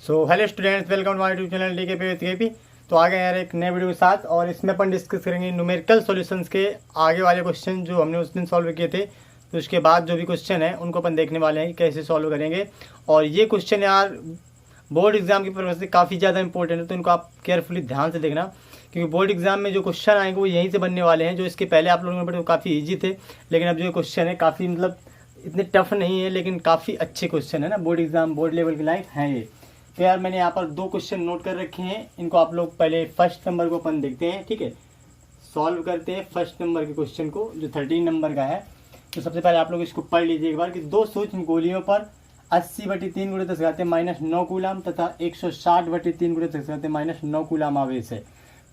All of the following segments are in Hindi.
So hello students, welcome to my YouTube channel DKP। तो आ गए यार एक नए वीडियो के साथ, और इसमें अपन डिस्कस करेंगे न्यूमेरिकल सॉल्यूशंस के आगे वाले क्वेश्चन जो हमने उस दिन सॉल्व किए थे। तो उसके बाद जो भी क्वेश्चन है उनको अपन देखने वाले हैं कि कैसे सॉल्व करेंगे। और ये क्वेश्चन यार बोर्ड एग्जाम की पर्पज से काफ़ी ज़्यादा इंपॉर्टेंट है, तो इनको आप केयरफुली ध्यान से देखना, क्योंकि बोर्ड एग्जाम में जो क्वेश्चन आएंगे वो यहीं से बनने वाले हैं। जो इसके पहले आप लोगों ने पढ़े वो काफ़ी ईजी थे, लेकिन अब जो क्वेश्चन है काफ़ी मतलब इतने टफ नहीं है, लेकिन काफ़ी अच्छे क्वेश्चन है ना, बोर्ड एग्जाम बोर्ड लेवल के लायक हैं ये। तो यार मैंने यहाँ पर दो क्वेश्चन नोट कर रखे हैं, इनको आप लोग पहले फर्स्ट नंबर को अपन देखते हैं, ठीक है। सॉल्व करते हैं फर्स्ट नंबर के क्वेश्चन को जो 13 नंबर का है। तो सबसे पहले आप लोग इसको पढ़ लीजिए एक बार कि दो सूक्ष्म गोलियों पर 80/3 × 10⁻⁹ कूलम तथा 160/3 × 10⁻⁹ कूलम आवेश है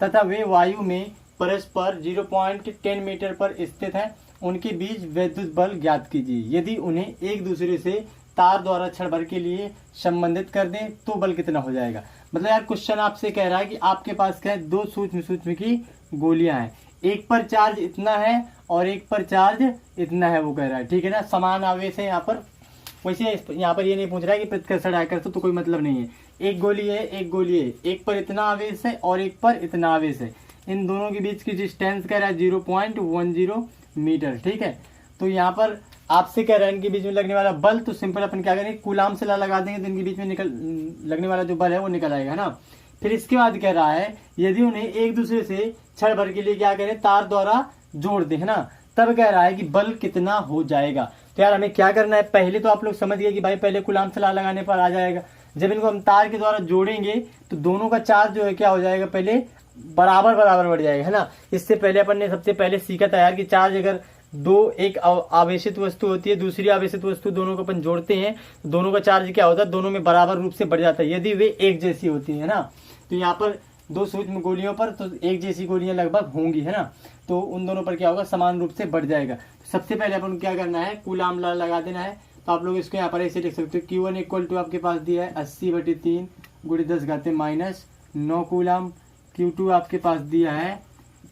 तथा वे वायु में परस्पर 0.10 मीटर पर स्थित हैं। उनके बीच विद्युत बल ज्ञात कीजिए। यदि उन्हें एक दूसरे से तार द्वारा क्षण भर के लिए संबंधित कर दें तो बल कितना हो जाएगा। मतलब यार क्वेश्चन आपसे कह रहा है कि आपके पास क्या है, दो सूक्ष्म की गोलियां हैं, एक पर चार्ज इतना है और एक पर चार्ज इतना है, वो कह रहा है, ठीक है ना। समान आवेश है यहाँ पर। वैसे यहाँ पर ये नहीं पूछ रहा है कि प्रतिकर्षण आकर्षण, तो कोई मतलब नहीं है। एक गोली है, एक गोली है, एक पर इतना आवेश है और एक पर इतना आवेश है। इन दोनों के बीच की डिस्टेंस कह रहा है 0.10 मीटर, ठीक है। तो यहाँ पर आपसे कह रहा है इनके बीच में लगने वाला बल, तो सिंपल अपन क्या करेंगे, कूलाम से लगा देंगे तो इनके बीच में निकल लगने वाला जो बल है वो निकल आएगा ना। फिर इसके बाद कह रहा है यदि उन्हें एक दूसरे से क्षण भर के लिए क्या करें, तार द्वारा जोड़ दे, है ना, तब कह रहा है कि बल कितना हो जाएगा। तो यार हमें क्या करना है, पहले तो आप लोग समझ गए कि भाई पहले कूलाम से लगाने पर आ जाएगा। जब इनको हम तार के द्वारा जोड़ेंगे तो दोनों का चार्ज जो है क्या हो जाएगा, पहले बराबर बराबर बढ़ जाएगा, है ना। इससे पहले अपन ने सबसे पहले सीखा था यार कि चार्ज अगर दो एक आवेशित वस्तु होती है, दूसरी आवेशित वस्तु, दोनों को अपन जोड़ते हैं तो दोनों का चार्ज क्या होता है, दोनों में बराबर रूप से बढ़ जाता है यदि वे एक जैसी होती है ना। तो यहाँ पर दो सूक्ष्म गोलियों पर तो एक जैसी गोलियां लगभग होंगी, है ना, तो उन दोनों पर क्या होगा, समान रूप से बढ़ जाएगा। तो सबसे पहले अपन क्या करना है, कूलाम लगा देना है। तो आप लोग इसको यहाँ पर ऐसे लिख सकते हो, Q1 = आपके पास दिया है 80/3 × 10⁻⁹ कूलाम। Q2 आपके पास दिया है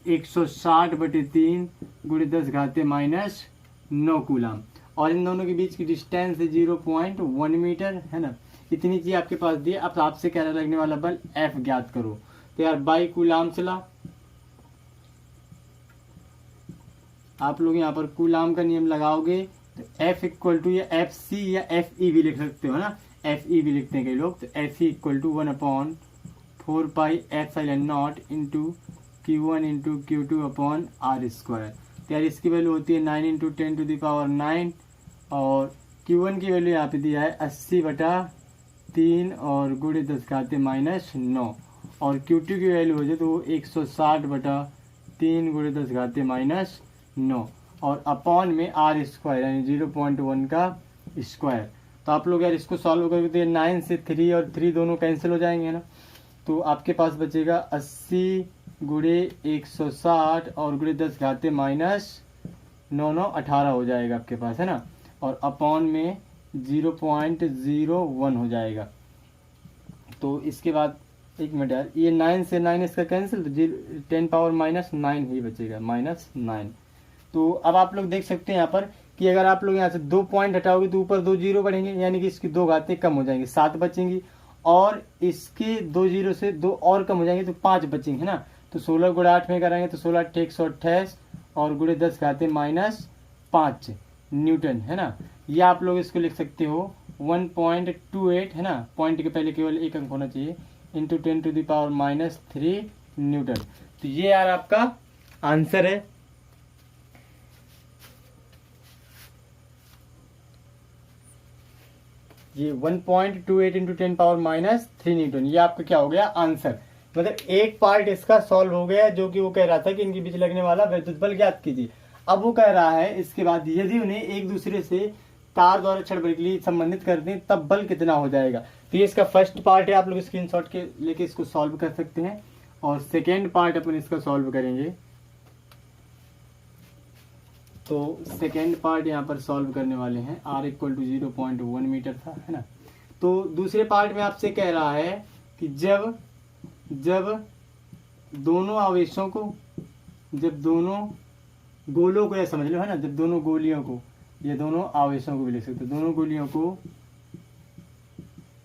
160/3 × 10⁻⁹ कूलाम, और इन दोनों के बीच की डिस्टेंस है 0.1 मीटर, है ना। इतनी चीज आपके पास दी है। अब आपसे कह रहा लगने वाला बल F ज्ञात करो। तो यार बाई कूलाम चला, आप लोग यहाँ पर कूलाम का नियम लगाओगे तो F = या FC या FE भी लिख सकते हो ना, FE भी लिखते हैं कई लोग। तो FE = 1/4πε0 × Q1 × Q2/R²। तो यार इसकी वैल्यू होती है 9 × 10⁹ और Q1 की वैल्यू यहाँ पे दिया है 80/3 और × 10⁻⁹, और Q2 की वैल्यू हो जाए तो 160/3 × 10⁻⁹, और अपॉन में R² यानी 0.1 का स्क्वायर। तो आप लोग यार इसको सॉल्व करके तो 9 से 3 और 3 दोनों कैंसिल हो जाएंगे ना, तो आपके पास बचेगा 80 × 160 और × 10⁻⁹ 18 हो जाएगा आपके पास, है ना, और अपॉन में 0.01 हो जाएगा। तो इसके बाद एक मिनट यार, ये 9 से 9 इसका कैंसिल, तो 10⁻⁻9 ही बचेगा, -9। तो अब आप लोग देख सकते हैं यहाँ पर कि अगर आप लोग यहाँ से 2 पॉइंट हटाओगे तो ऊपर 2 जीरो बढ़ेंगे, यानी कि इसकी 2 घातें कम हो जाएंगी, 7 बचेंगी, और इसके 2 जीरो से 2 और कम हो जाएंगे तो 5 बचेंगे, है ना। तो 16 × 8 में करेंगे तो 16 × 8 = 128 और × 10⁻⁻5 न्यूटन, है ना। ये आप लोग इसको लिख सकते हो 1.28, है ना, पॉइंट के पहले केवल एक अंक होना चाहिए, × 10⁻³ न्यूटन। तो ये यार आपका आंसर है। ये 1.28 × 10⁻³ न्यूटन, ये आपका क्या हो गया, आंसर। मतलब एक पार्ट इसका सॉल्व हो गया, जो कि वो कह रहा था कि इनके बीच लगने वाला विद्युत बल ज्ञात कीजिए। अब वो कह रहा है इसके बाद यदि उन्हें एक दूसरे से तार द्वारा क्षण भर के लिए संबंधित कर दें तब बल कितना हो जाएगा। तो ये इसका फर्स्ट पार्ट है, आप लोग स्क्रीनशॉट के लेके इसको सॉल्व कर सकते हैं, और सेकेंड पार्ट अपन इसका सॉल्व करेंगे। तो सेकेंड पार्ट यहाँ पर सॉल्व करने वाले हैं। R = 0.1 मीटर था, है ना। तो दूसरे पार्ट में आपसे कह रहा है कि जब दोनों आवेशों को, जब दोनों गोलों को, या समझ लो, है ना, जब दोनों गोलियों को, ये दोनों आवेशों को भी लिख सकते, दोनों गोलियों को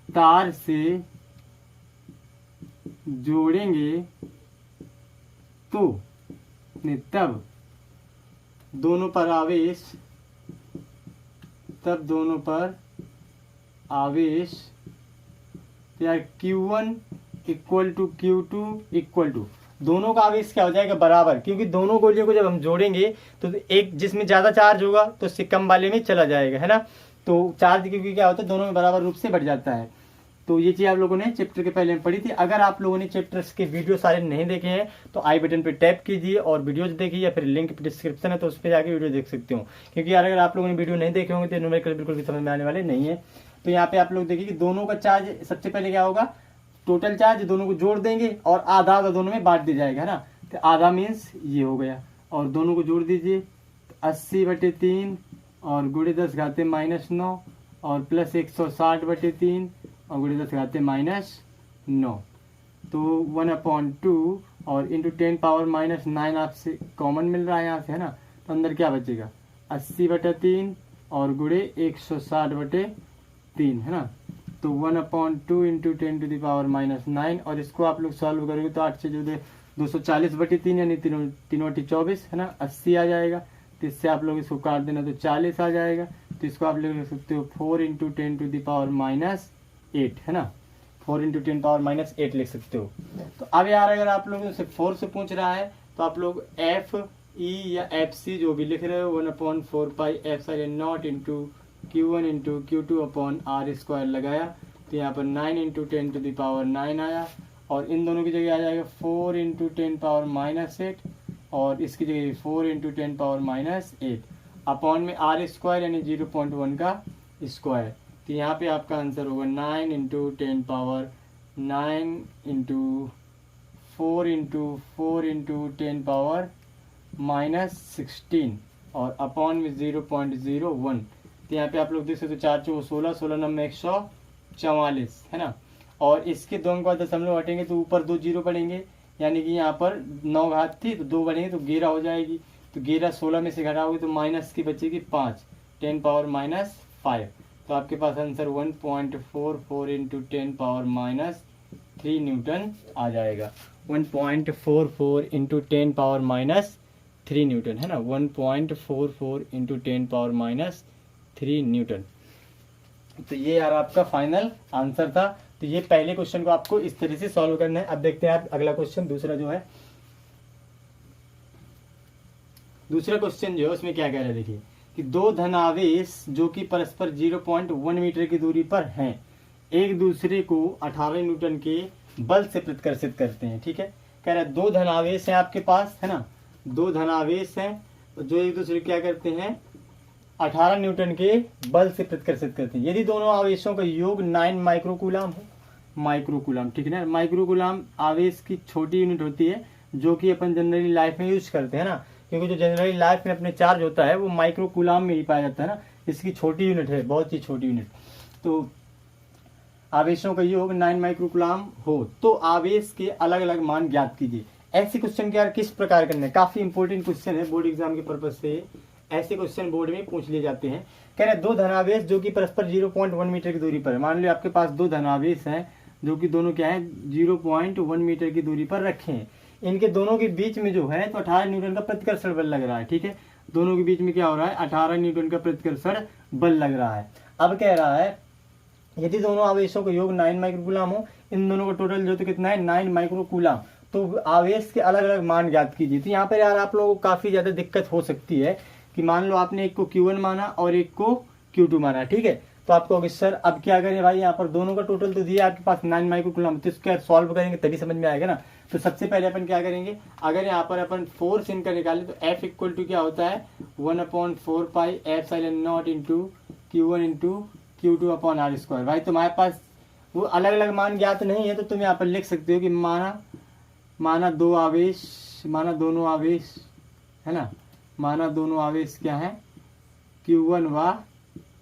तार से जोड़ेंगे तो नहीं, तब दोनों पर आवेश, तब दोनों पर आवेश या Q1 equal to Q2 equal to, दोनों का आवेश क्या हो जाएगा, बराबर, क्योंकि दोनों गोलियों को जब हम जोड़ेंगे तो एक जिसमें ज़्यादा चार्ज होगा तो उससे कम वाले में चला जाएगा, है ना। तो चार्ज क्योंकि क्या होता है, दोनों में बराबर रूप से बढ़ जाता है। तो ये चीज़ आप लोगों ने चैप्टर के पहले में पढ़ी थी। अगर आप लोगों ने चैप्टर्स के वीडियो सारे नहीं देखे हैं तो आई बटन पे टैप कीजिए और वीडियोज देखिए, या फिर लिंक डिस्क्रिप्शन है तो उस पर जाके वीडियो देख सकते हो। क्योंकि यार अगर आप लोगों ने वीडियो नहीं देखे होंगे तो न्यूमेरिकल बिल्कुल भी समझ में आने वाले नहीं है। तो यहाँ पे आप लोग देखिए कि दोनों का चार्ज सबसे पहले क्या होगा, टोटल चार्ज दोनों को जोड़ देंगे और आधा आधा दोनों में बांट दिया जाएगा, है ना। तो आधा मीन्स ये हो गया, और दोनों को जोड़ दीजिए, 80/3 और गुणे 10⁻⁻9 और प्लस 160/3 और गुणे 10⁻⁻9। तो 1/2 और इंटू 10⁻⁻9 आपसे कॉमन मिल रहा है यहाँ से, है ना। तो अंदर क्या बचेगा, 80/3 और गुणे 160/3, है ना। तो 1/2 इंटू 10⁻⁻9, और इसको आप लोग सॉल्व करोगे तो 8 से जो 240/3 यानी 3/24, है ना, 80 आ जाएगा। तो इससे आप लोग इसको काट देना तो 40 आ जाएगा। तो इसको आप लोग लिख सकते हो 4 इंटू 10⁻⁸, है ना, 4 इंटू 10⁻⁸ लिख सकते हो। तो अब यार अगर आप लोगों से 4 से पूछ रहा है तो आप लोग एफ ई या एफ सी जो भी लिख रहे हो 1/4πε0 इंटू Q1 इंटू Q2/r² लगाया, तो यहाँ पर 9 इंटू 10⁻9 आया, और इन दोनों की जगह आ जाएगा 4 इंटू 10⁻8 और इसकी जगह 4 इंटू 10⁻8 अपॉन में r² यानी 0.1 का स्क्वायर। तो यहाँ पे आपका आंसर होगा 9 इंटू 10⁻9 इंटू 4 इंटू 10⁻16 और अपॉन में 0.01। तो यहाँ पे आप लोग देख सकते हो 4 चौको 16, 16 नंबर 144, है ना। और इसके दोनों का दशमलव हटेंगे तो ऊपर 2 जीरो पड़ेंगे, यानी कि यहाँ पर 9 घात थी तो 2 बढ़ेंगे तो 11 हो जाएगी। तो 11 16 में से घटाओगे तो माइनस की बचेगी 5, 10⁻⁵। तो आपके पास आंसर 1.44 इंटू 10⁻³ न्यूटन आ जाएगा। 1.44 इंटू 10⁻³ न्यूटन, है ना, 1.44 इंटू 10⁻³ न्यूटन। तो ये यार आपका फाइनल आंसर था। तो ये पहले क्वेश्चन को आपको इस तरह से सॉल्व करना है। अब देखते हैं आप अगला क्वेश्चन, दूसरा जो है, दूसरा क्वेश्चन जो है उसमें क्या कह रहा है, देखिए कि दो धनावेश जो कि परस्पर 0.1 मीटर की दूरी पर हैं, एक दूसरे को 18 न्यूटन के बल से प्रतिकर्षित करते हैं। ठीक है, कह रहा है दो धनावेश हैं आपके पास, है ना, दो धनावेश हैं जो एक दूसरे को क्या करते हैं, 18 न्यूटन के बल से प्रतिकर्षित करते हैं। यदि दोनों आवेशों का योग 9 माइक्रोकूलम हो, माइक्रोकूलम, ठीक है ना। माइक्रोकूलम आवेश की छोटी यूनिट होती है जो कि अपन जनरली लाइफ में यूज करते हैं ना, क्योंकि जो जनरली लाइफ में अपने चार्ज होता है वो माइक्रोकूलम में ही पाया जाता है ना। इसकी छोटी यूनिट है, बहुत ही छोटी यूनिट। तो आवेशों का योग 9 माइक्रोकूलम हो तो आवेश के अलग अलग मान ज्ञात कीजिए। ऐसे क्वेश्चन क्या किस प्रकार करने हैं, काफी इंपॉर्टेंट क्वेश्चन है, बोर्ड एग्जाम के पर्पज से ऐसे क्वेश्चन बोर्ड में पूछ लिए जाते हैं। कह रहे हैं दो धनावेश जो कि परस्पर 0.1 मीटर की दूरी पर है। मान लो आपके पास दो धनावेश हैं जो कि दोनों क्या है 0.1 मीटर की दूरी पर रखे हैं। इनके दोनों के बीच में जो है तो 18 न्यूटन का प्रतिकर्षण बल लग रहा है। ठीक है, दोनों के बीच में क्या हो रहा है, 18 न्यूटन का प्रतिकर्षण बल लग रहा है। अब कह रहा है यदि दोनों आवेशों का योग 9 माइक्रोकूलम हो, इन दोनों का टोटल जो तो कितना है 9 माइक्रोकूलम, तो आवेश के अलग अलग मान ज्ञात कीजिए। तो यहाँ पर यार आप लोगों को काफी ज्यादा दिक्कत हो सकती है कि मान लो आपने एक को Q1 माना और एक को Q2 माना। ठीक है, तो आपको सर अब क्या करें भाई, यहाँ पर दोनों का टोटल तो दिया आपके पास 9 माइक्रोकूलम, तो इसको सॉल्व करेंगे तभी समझ में आएगा ना। तो सबसे पहले अपन क्या करेंगे, अगर यहाँ पर अपन फोर्स इनका निकालें तो F इक्वल टू क्या होता है 1/4πε0 इंटू Q1 इंटू Q2/r²। भाई तुम्हारे पास वो अलग अलग मान ज्ञात नहीं है तो तुम यहाँ पर लिख सकते हो कि माना दोनों आवेश है ना, माना दोनों आवेश क्या है Q1 व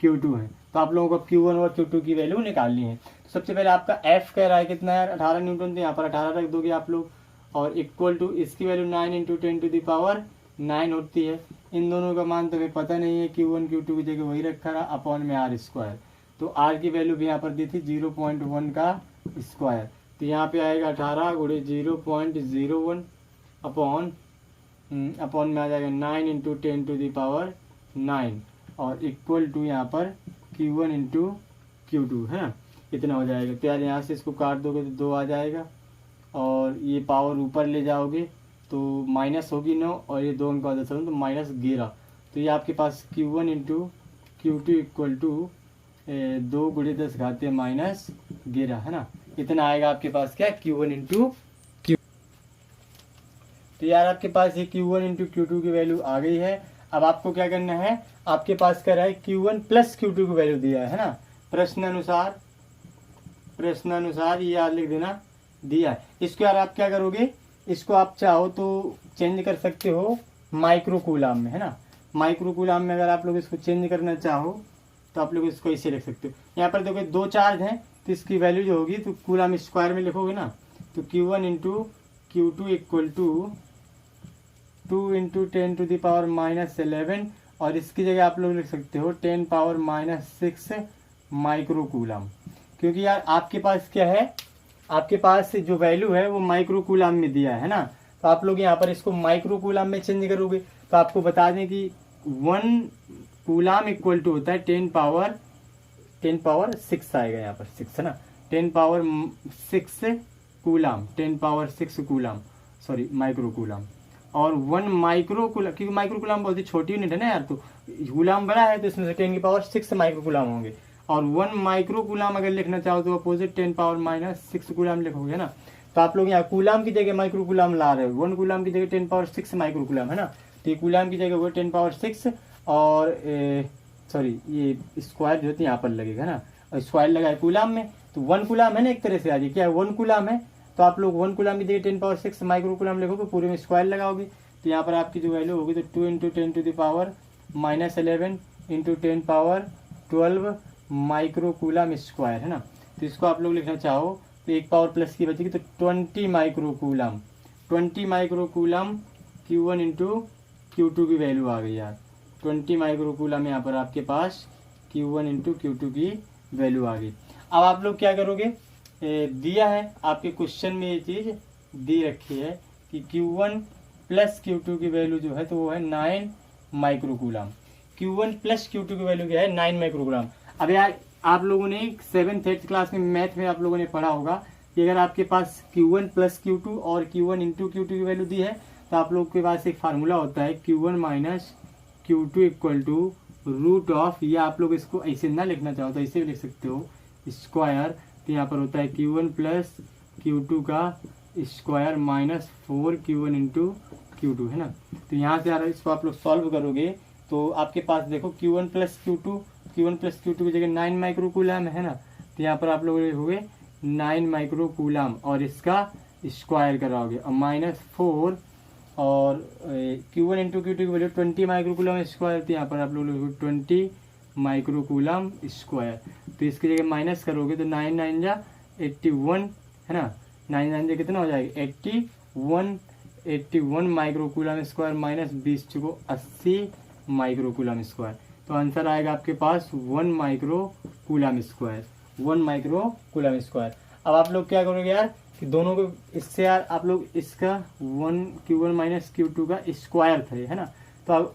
Q2 है। तो आप लोगों को Q1 और Q2 की वैल्यू निकालनी है। तो सबसे पहले आपका F कह रहा है कितना है 18 न्यूटन, तो यहाँ पर 18 रख दोगे आप लोग, और इक्वल टू इसकी वैल्यू 9 इंटू 10⁻9 होती है। इन दोनों का मान तुम्हें पता नहीं है, Q1 Q2 की जगह वही रखा रहा अपॉन में r²। तो r की वैल्यू भी यहाँ पर दी थी 0.1 का स्क्वायर। तो यहाँ पे आएगा 18 गुणे 0.01 अपॉन में आ जाएगा 9 इंटू 10⁻9 और इक्वल टू यहाँ पर Q1 इंटू Q2 है ना, इतना हो जाएगा। तो यार यहाँ से इसको काट दोगे तो 2 आ जाएगा और ये पावर ऊपर ले जाओगे तो माइनस होगी 9 और ये 2 अंक का 10 तो -11। तो ये आपके पास Q1 into Q2 equal to 2 गुणे 10 घाते -11 है ना, इतना आएगा आपके पास क्या Q1 इंटू Q। तो यार आपके पास ये Q1 इंटू Q2 की वैल्यू आ गई है। अब आपको क्या करना है, आपके पास क्या रहा है Q1 प्लस Q2 की वैल्यू दिया है ना, प्रश्न अनुसार ये याद लिख देना दिया है। इसको यार आप क्या करोगे, इसको आप चाहो तो चेंज कर सकते हो माइक्रो कूलाम में है ना। माइक्रो कूलाम में अगर आप लोग इसको चेंज करना चाहो तो आप लोग इसको ऐसे लिख सकते हो। यहाँ पर देखो 2 चार्ज हैं तो इसकी वैल्यू जो होगी तो कूलाम स्क्वायर में लिखोगे ना, तो Q1 into Q2 equal to 2 into 10⁻11 और इसकी जगह आप लोग लिख सकते हो 10⁻6 माइक्रो कूलाम, क्योंकि यार आपके पास क्या है, आपके पास जो वैल्यू है वो माइक्रो कूलाम में दिया है ना। तो आप लोग यहाँ पर इसको माइक्रो कूलाम में चेंज करोगे तो आपको बता दें कि 1 कूलाम इक्वल टू होता है 10⁻6 आएगा यहाँ पर 6 है ना, 10⁻6 coulomb, 10⁻6 coulomb sorry micro coulomb. और 1 माइक्रो कूलाम, क्योंकि माइक्रो कूलाम बहुत ही छोटी यूनिट है ना यार, तो कूलाम बड़ा है तो इसमें से 10⁻6 माइक्रो कूलाम होंगे। और 1 माइक्रो कूलाम अगर लिखना चाहो तो अपोजिट 10⁻6 कूलाम लिखोगे ना। तो आप लोग यहाँ कूलाम की जगह माइक्रो कूलाम ला रहे हो, 1 कूलाम की जगह 10⁻6 माइक्रो कूलाम है ना, तो ये कूलाम की जगह वो 10⁻6 और सॉरी ये स्क्वायर जो होती है यहाँ पर लगेगा ना, और स्क्वायर लगा है कूलाम में, तो 1 कूलाम है ना एक तरह से आज क्या है 1 कूलाम है, तो आप लोग 1 कूलाम की जगह 10⁻6 माइक्रो कूलाम लिखोगे, पूरे में स्क्वायर लगाओगे तो यहाँ पर आपकी जो वैल्यू होगी तो 2 into 10⁻11 into 10⁻12 micro coulomb square है ना। तो इसको आप लोग लिखना चाहो तो एक पावर प्लस की बचेगी तो 20 micro coulomb, 20 micro coulomb Q1 into Q2 की वैल्यू आ गई यार, 20 माइक्रो कूलाम यहाँ पर आपके पास Q1 इंटू Q2 की वैल्यू आ गई। अब आप लोग क्या करोगे, दिया है आपके क्वेश्चन में ये चीज़ दी रखी है कि Q1 प्लस Q2 की वैल्यू जो है तो वो है 9 micro coulomb. Q1 plus Q2 की वैल्यू क्या है 9 माइक्रो कूलाम। अब यार आप लोगों ने 7th 8th क्लास में मैथ में आप लोगों ने पढ़ा होगा कि अगर आपके पास Q1 प्लस Q2 और Q1 इंटू Q2 की वैल्यू दी है तो आप लोग के पास एक फार्मूला होता है Q1 minus Q2 equal to root of, या आप लोग इसको ऐसे ना लिखना चाहो तो ऐसे भी लिख सकते हो स्क्वायर, तो यहाँ पर होता है Q1 प्लस Q2 का square minus 4 Q1 into Q2 है ना। तो यहाँ से यार इसको आप लोग सॉल्व करोगे तो आपके पास देखो Q1 प्लस Q2 की जगह 9 माइक्रो कूलाम है ना, तो यहाँ पर आप लोग लिखोगे 9 माइक्रो कूलाम और इसका स्क्वायर कराओगे और -4 और Q1 इंटू Q2 की वैल्यू 20 माइक्रो कूलाम स्क्वायर, तो यहाँ पर आप लोग लिखोगे 20 माइक्रो कूलाम स्क्वायर। तो इसकी जगह माइनस करोगे तो 9 9 जा 81 है ना, 9 9 जा कितना हो जाएगा 81 माइक्रो कूलाम स्क्वायर माइनस 20 को 80 माइक्रो कूलाम स्क्वायर। तो आंसर आएगा आपके पास 1 micro coulomb square, 1 micro coulomb square. अब आप लोग क्या करोगे यार कि दोनों को इससे यार आप लोग इसका Q1 माइनस Q2 का स्क्वायर था है ना, तो अब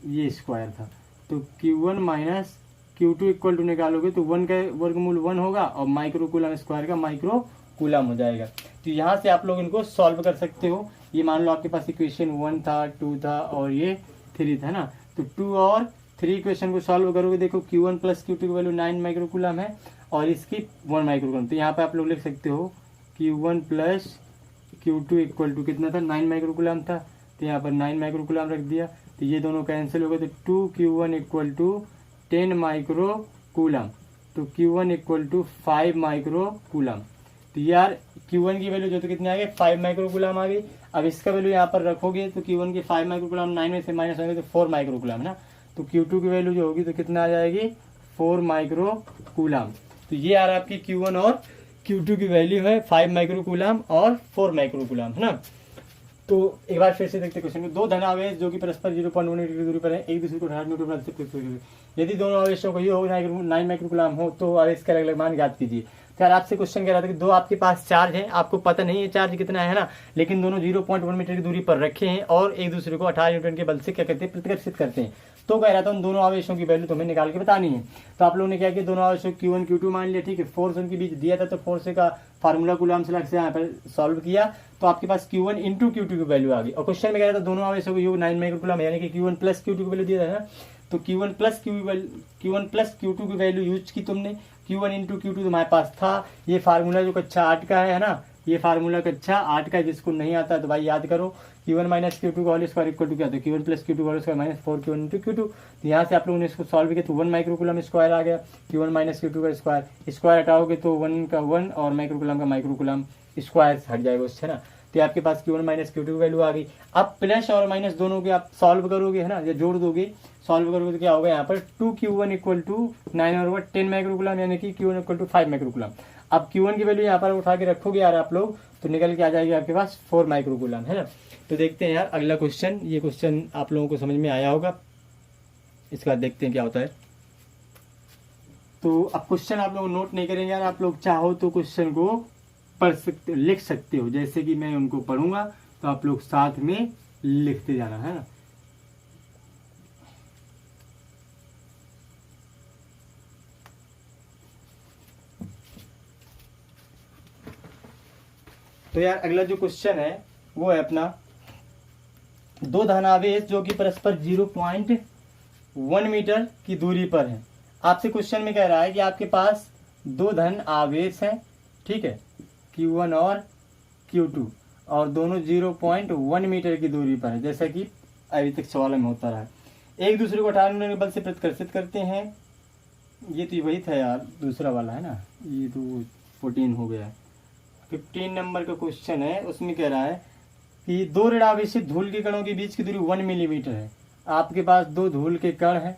ये स्क्वायर था तो Q1 minus Q2 equal to निकालोगे तो 1 का वर्गमूल 1 होगा और माइक्रो कूलाम स्क्वायर का माइक्रो कूलाम हो जाएगा। तो यहाँ से आप लोग इनको सॉल्व कर सकते हो। ये मान लो आपके पास इक्वेशन 1 था 2 था और ये 3 था ना, तो 2 और 3 इक्वेशन को सॉल्व करोगे देखो Q1 प्लस Q2 की वैल्यू 9 माइक्रो कूलाम है और इसकी 1 माइक्रो कूलाम, तो यहाँ पे आप लोग लिख सकते हो Q1 plus Q2 equal to कितना था 9 माइक्रो कूलाम था, तो यहाँ पर 9 माइक्रो कूलाम रख दिया, तो ये दोनों कैंसिल हो गए तो 2Q1 equal to 10 micro coulomb, तो Q1 equal to 5 micro coulomb. तो यार Q1 की वैल्यू जो तो कितनी आ गई 5 माइक्रो कूलाम आ गई। अब इसका वैल्यू यहाँ पर रखोगे तो Q1 की 5 माइक्रो कूलाम 9 में से माइनस होंगे तो 4 माइक्रो कूलाम है ना, तो Q2 की वैल्यू जो होगी तो कितना आ जाएगी 4 माइक्रो कूलाम। तो ये यार आपकी Q1 और Q2 की वैल्यू है 5 माइक्रो कूलाम और 4 माइक्रो कूलाम है ना। तो एक बार फिर से देखते क्वेश्चन को, दो धनावेश जो कि परस्पर 0.1 डिग्री दूरी पर है एक दूसरे को 18 न्यूटन प्रति सेकंड यदि दोनों आवेशों को योग 9 माइक्रोकूलम हो तो आवेश का अलग अलग मान ज्ञात कीजिए। तो यार आपसे क्वेश्चन कह रहा था कि दो आपके पास चार्ज है, आपको पता नहीं है चार्ज कितना है ना, लेकिन दोनों 0.1 मीटर की दूरी पर रखे हैं और एक दूसरे को 18 न्यूटन के बल से क्या करते हैं, प्रतिकर्षित करते हैं। तो कह रहा था उन दोनों आवेशों की वैल्यू तुम्हें निकाल के बतानी है। तो आप लोगों ने क्या किया, दोनों आवेशों Q1 Q2 मान लिया, ठीक है। फोर्स उनके बीच दिया था तो फोर्स का फार्मूला कूलम से यहाँ पर सॉल्व किया तो आपके पास Q1 इंटू Q2 की वैल्यू आ गई। और क्वेश्चन में कह रहा था दोनों आवेशों को योग 9 माइक्रोकूलम यानी कि Q1 प्लस Q2 की वैल्यू दिया था ना, तो Q1 प्लस Q2 की वैल्यू यूज की तुमने। Q1 इंटू Q2 तुम्हारे पास था, ये फार्मूला जो कक्षा 8 का है ना, ये फार्मूला कक्षा 8 का, जिसको नहीं आता तो भाई याद करो। Q1 माइनस Q2 का होल स्क्वायर इक्वल टू क्या था, Q1 प्लस Q2 का whole square minus 4Q1 into Q2। तो यहाँ से आप लोगों ने इसको सॉल्व किया तो 1 माइक्रोकूलम स्क्वायर आ गया। Q1 माइनस Q2 का स्क्वायर हटाओगे तो 1 का 1 और माइक्रोकूलम का माइक्रोकूलम स्क्वायर हट जाएगा उससे ना। तो आपके पास Q1 माइनस Q2 की वैल्यू आ गई। अब प्लस और माइनस दोनों के आप सॉल्व करोगे है ना, या जोड़ दोगे, सॉल्व करोगे तो क्या होगा, यहाँ पर 2Q1 इक्वल टू 9 और 10 माइक्रोकूलम यानी कि Q1 इक्वल टू 5 माइक्रोकूलम। अब Q1 की वैल्यू यहाँ पर उठा के रखोगे यार आप लोग तो निकल के आ जाएगी आपके पास 4 माइक्रोकूलम है ना। तो देखते हैं यार अगला क्वेश्चन, ये क्वेश्चन आप लोगों को समझ में आया होगा, इसके बाद देखते हैं क्या होता है। तो अब क्वेश्चन आप लोग नोट नहीं करेंगे यार, आप लोग चाहो तो क्वेश्चन को पढ़ सकते, लिख सकते हो, जैसे कि मैं उनको पढ़ूंगा तो आप लोग साथ में लिखते जाना है ना। तो यार अगला जो क्वेश्चन है वो है अपना, दो धनावेश जो कि परस्पर 0.1 मीटर की दूरी पर है। आपसे क्वेश्चन में कह रहा है कि आपके पास दो धन आवेश हैं, ठीक है, Q1 और Q2, और दोनों 0.1 मीटर की दूरी पर है, जैसा कि अभी तक सवाल में होता रहा है। एक दूसरे को 18 न्यूटन के बल से प्रतिकर्षित करते हैं। ये तो वही था यार, दूसरा वाला है ना, ये तो 14 हो गया है। 15 नंबर का क्वेश्चन है, उसमें कह रहा है कि दो ऋणावेशित धूल के कणों के बीच की दूरी 1 मिलीमीटर है। आपके पास दो धूल के कण है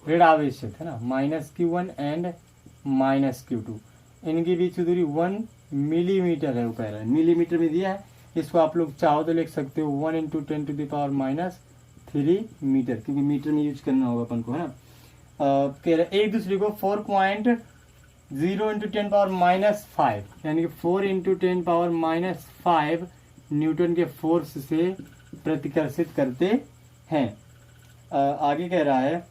ऋणावेशित है ना, -Q1 एंड -Q2, इनके बीच की दूरी 1 मिलीमीटर है। वो कह रहा है मिलीमीटर में दिया है, इसको आप लोग चाहो तो लिख सकते हो 1 × 10⁻³ मीटर, क्योंकि मीटर में यूज करना होगा अपन को है ना। कह रहा है एक दूसरे को 4.0 × 10⁻⁵ यानी कि 4 × 10⁻⁵ न्यूटन के फोर्स से प्रतिकर्षित करते हैं। आगे कह रहा है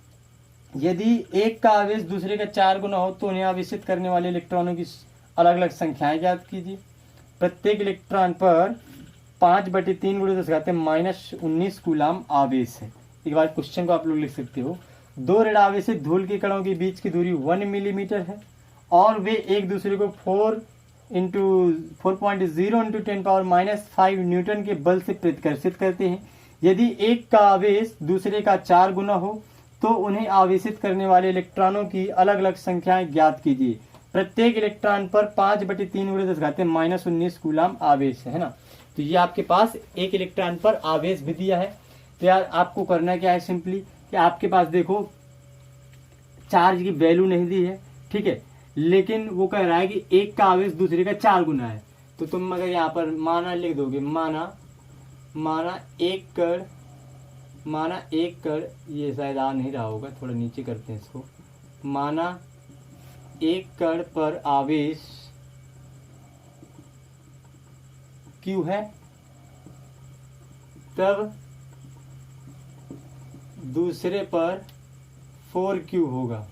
यदि एक का आवेश दूसरे का 4 गुना हो तो उन्हें आवेशित करने वाले इलेक्ट्रॉनों की अलग अलग संख्याएं ज्ञात कीजिए। प्रत्येक इलेक्ट्रॉन पर 5/3 × 10⁻⁻19 कूलम आवेश है। एक बार क्वेश्चन को आप लोग लिख सकते हो, दो ऋणावेशित धूल के कणों के बीच की दूरी 1 मिलीमीटर है और वे एक दूसरे को 4.0 × 10⁻⁵ न्यूटन के बल से प्रतिकर्षित करते हैं। यदि एक का आवेश दूसरे का 4 गुना हो तो उन्हें आवेशित करने वाले इलेक्ट्रॉनों की अलग अलग संख्याएं ज्ञात कीजिए। प्रत्येक इलेक्ट्रॉन पर 5/3 × 10⁻⁻19 कूलम आवेश है ना। तो ये आपके पास एक इलेक्ट्रॉन पर आवेश भी दिया है। तो यार आपको करना क्या है, सिंपली कि आपके पास देखो चार्ज की वैल्यू नहीं दी है, ठीक है, लेकिन वो कह रहा है कि एक का आवेश दूसरे का 4 गुना है। तो तुम अगर यहाँ पर माना लिख दोगे, माना एक कण, ये शायद आ नहीं रहा होगा, थोड़ा नीचे करते हैं इसको। माना एक कण पर आवेश Q है, तब दूसरे पर 4Q होगा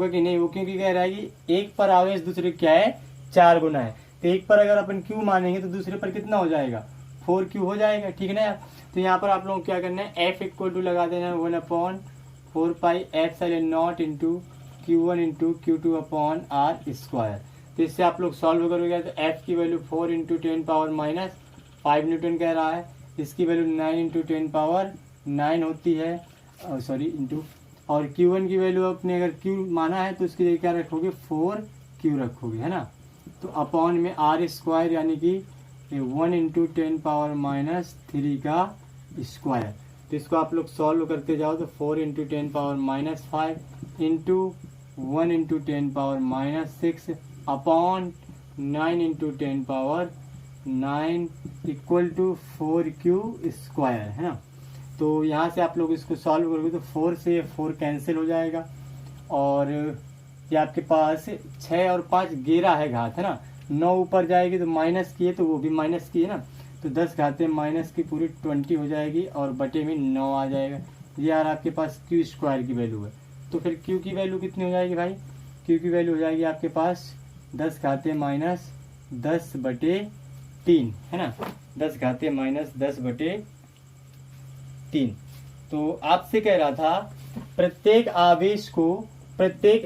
कि नहीं, वो क्योंकि कह रहा है कि एक पर आवेश दूसरे क्या है, 4 गुना है। तो एक पर अगर अपन Q मानेंगे तो दूसरे पर कितना हो जाएगा, 4Q हो जाएगा, ठीक है ना यार। तो यहाँ पर आप लोगों को क्या करना है, F = लगा देना है 1/4πε0 × Q1 × Q2/r²। तो इससे आप लोग सॉल्व करोगे तो F की वैल्यू 4 × 10⁻⁵ न्यूटन कह रहा है, इसकी वैल्यू 9 × 10⁻9 होती है, सॉरी इंटू, और Q1 की वैल्यू अपने अगर Q माना है तो उसकी जगह क्या रखोगे, 4Q रखोगे है ना। तो अपॉन में r² यानी कि 1 × 10⁻³ का स्क्वायर। तो इसको आप लोग सॉल्व करते जाओ तो 4 × 10⁻⁵ into 1 × 10⁻�6 upon 9 × 10⁻9 equal to 4Q² है ना। तो यहाँ से आप लोग इसको सॉल्व करोगे तो 4 से 4 कैंसिल हो जाएगा, और ये आपके पास 6 और 5 11 है घात, है ना। 9 ऊपर जाएगी तो माइनस की है, तो वो भी माइनस की है ना, तो 10 घाते माइनस की पूरी 20 हो जाएगी, और बटे में 9 आ जाएगा। ये यार आपके पास क्यू स्क्वायर की वैल्यू है। तो फिर क्यू की वैल्यू कितनी हो जाएगी भाई? क्यू की वैल्यू हो जाएगी आपके पास 10 घाते माइनस 10 बटे 3, है ना। 10 घाते माइनस 10 बटे 3। तो आपसे कह रहा था प्रत्येक आवेश को प्रत्येक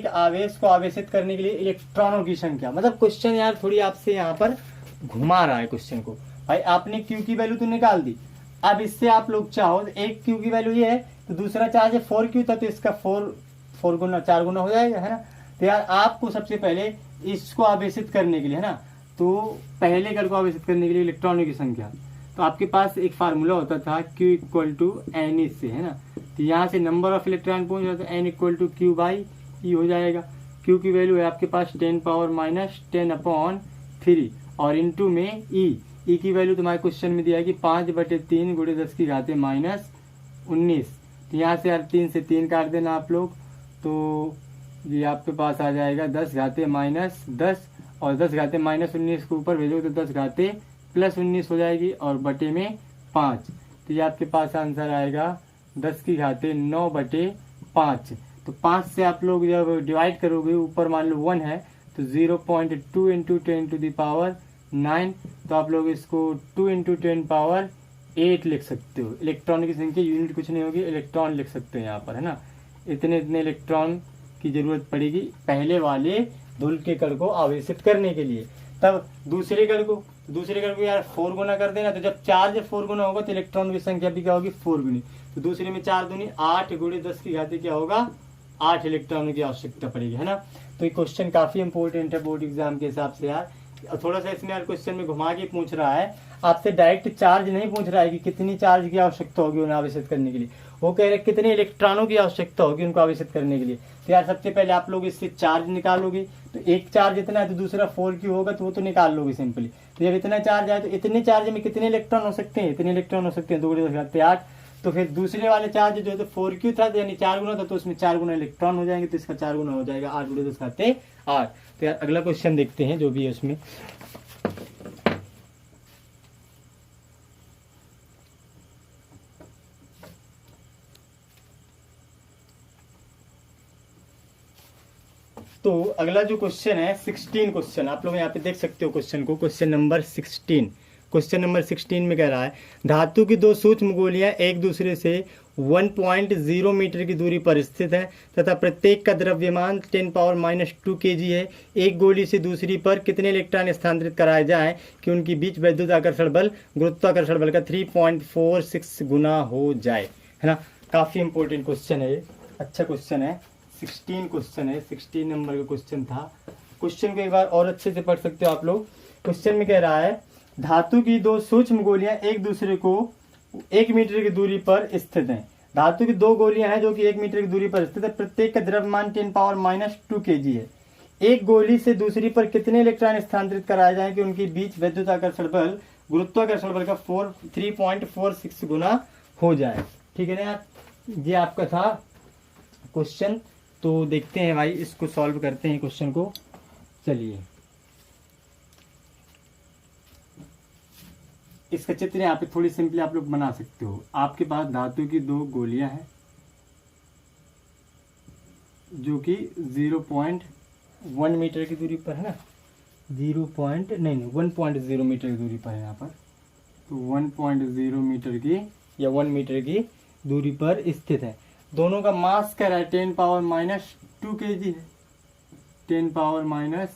आवेश को आवेशित करने के लिए इलेक्ट्रॉनों की संख्या, मतलब क्वेश्चन यार थोड़ी आपसे यहाँ पर घुमा रहा है क्वेश्चन को। भाई आपने क्यू की वैल्यू तो निकाल दी, अब इससे आप लोग चाहो तो एक क्यू की वैल्यू ये है, तो दूसरा चार्ज है 4 क्यू था, तो इसका 4 गुना 4 गुना हो जाएगा, है ना। तो यार आपको सबसे पहले इसको आवेशित करने के लिए, है ना, तो पहले कण को आवेशित करने के लिए इलेक्ट्रॉनों की संख्या, तो आपके पास एक फार्मूला होता था Q इक्वल टू एन से, है ना। तो यहाँ से नंबर ऑफ इलेक्ट्रॉन पहुंच जाता है, N equal to q by e हो जाएगा। Q की वैल्यू है आपके पास 10 पावर माइनस 10/3, और इंटू में ई की वैल्यू तुम्हारे क्वेश्चन में दिया है कि 5/3 गुणे 10 की घाते माइनस 19। तो यहाँ से यार 3 से 3 काट देना आप लोग, तो ये आपके पास आ जाएगा 10 घाते माइनस 10, और 10 घाते माइनस 19 को ऊपर भेजोगे तो 10 घाते प्लस 19 हो जाएगी, और बटे में 5। तो ये आपके पास आंसर आएगा 10 की घाते 9/5। तो 5 से आप लोग जब डिवाइड करोगे, ऊपर मान लो 1 है, तो 0.2 इंटू 10 टू द पावर 9, तो आप लोग इसको 2 इंटू 10 पावर 8 लिख सकते हो। इलेक्ट्रॉन की संख्या यूनिट कुछ नहीं होगी, इलेक्ट्रॉन लिख सकते हो यहाँ पर, है ना। इतने इलेक्ट्रॉन की जरूरत पड़ेगी पहले वाले धूल के कण को आवेशित करने के लिए। तब दूसरे कण को यार 4 गुना कर देना, तो जब चार्ज 4 गुना होगा तो इलेक्ट्रॉन की संख्या भी क्या होगी? 4 गुनी। तो दूसरे में 4 दूनी 8 गुणे 10 की घाते क्या होगा? 8 इलेक्ट्रॉनों की आवश्यकता पड़ेगी, है ना। तो ये क्वेश्चन काफी इंपॉर्टेंट है बोर्ड एग्जाम के हिसाब से यार। थोड़ा सा इसमें यार क्वेश्चन में घुमा के पूछ रहा है, आपसे डायरेक्ट चार्ज नहीं पूछ रहा है कि कितनी चार्ज की आवश्यकता होगी उन्हें आवेशित करने के लिए, वो कह रहे कितने इलेक्ट्रॉनों की आवश्यकता होगी उनको आवेशित करने के लिए। तो यार सबसे पहले आप लोग इससे चार्ज निकालोगे, तो एक चार्ज इतना है तो दूसरा 4 क्यू होगा, तो वो तो निकाल लोगे सिंपली। तो जब इतना चार्ज आए तो इतने चार्ज में कितने इलेक्ट्रॉन हो सकते हैं? इतने इलेक्ट्रॉन हो सकते हैं, 2 × 10 = 8। तो फिर दूसरे वाले चार्ज जो है तो 4 क्यू था, यानी 4 गुना था, तो उसमें 4 गुना इलेक्ट्रॉन हो जाएंगे, तो इसका 4 गुना हो जाएगा 8 × 10 = 8। तो यार अगला क्वेश्चन देखते हैं जो भी है उसमें। तो अगला जो क्वेश्चन है 16 क्वेश्चन, आप लोग यहाँ पे देख सकते हो क्वेश्चन को, क्वेश्चन नंबर 16। क्वेश्चन नंबर 16 में कह रहा है धातु की 2 सूक्ष्म गोलियां एक दूसरे से 1.0 मीटर की दूरी पर स्थित है तथा प्रत्येक का द्रव्यमान 10⁻² kg है। एक गोली से दूसरी पर कितने इलेक्ट्रॉन स्थानांतरित कराए जाएं कि उनके बीच विद्युताकर्षण बल गुरुत्वाकर्षण बल का 3.46 गुना हो जाए, है ना। काफी इंपॉर्टेंट क्वेश्चन है ये, अच्छा क्वेश्चन है। 16 क्वेश्चन है, 16 नंबर का क्वेश्चन था। क्वेश्चन को एक बार और अच्छे से पढ़ सकते हो आप लोग। क्वेश्चन में कह रहा है धातु की 2 सूक्ष्म गोलियां एक दूसरे को 1 मीटर की दूरी पर स्थित हैं। धातु की 2 गोलियां हैं जो कि 1 मीटर की दूरी पर स्थित है। प्रत्येक का द्रव्यमान 10⁻² kg है। एक गोली से दूसरी पर कितने इलेक्ट्रॉन स्थानांतरित कराए जाएं कि उनके बीच विद्युताकर्षण बल गुरुत्वाकर्षण बल का 3.46 गुना हो जाए। ठीक है ना यार, ये आपका था क्वेश्चन। तो देखते हैं भाई, इसको सॉल्व करते हैं क्वेश्चन को। चलिए, इसका चित्र यहाँ पे थोड़ी सिंपली आप लोग बना सकते हो। आपके पास धातु की 2 गोलियां हैं जो कि 0.1 मीटर की दूरी पर है ना, 1.0 मीटर की दूरी पर है यहाँ पर। तो 1.0 मीटर की या 1 मीटर की दूरी पर स्थित है। दोनों का मास क्या है? 10⁻² kg है, 10⁻²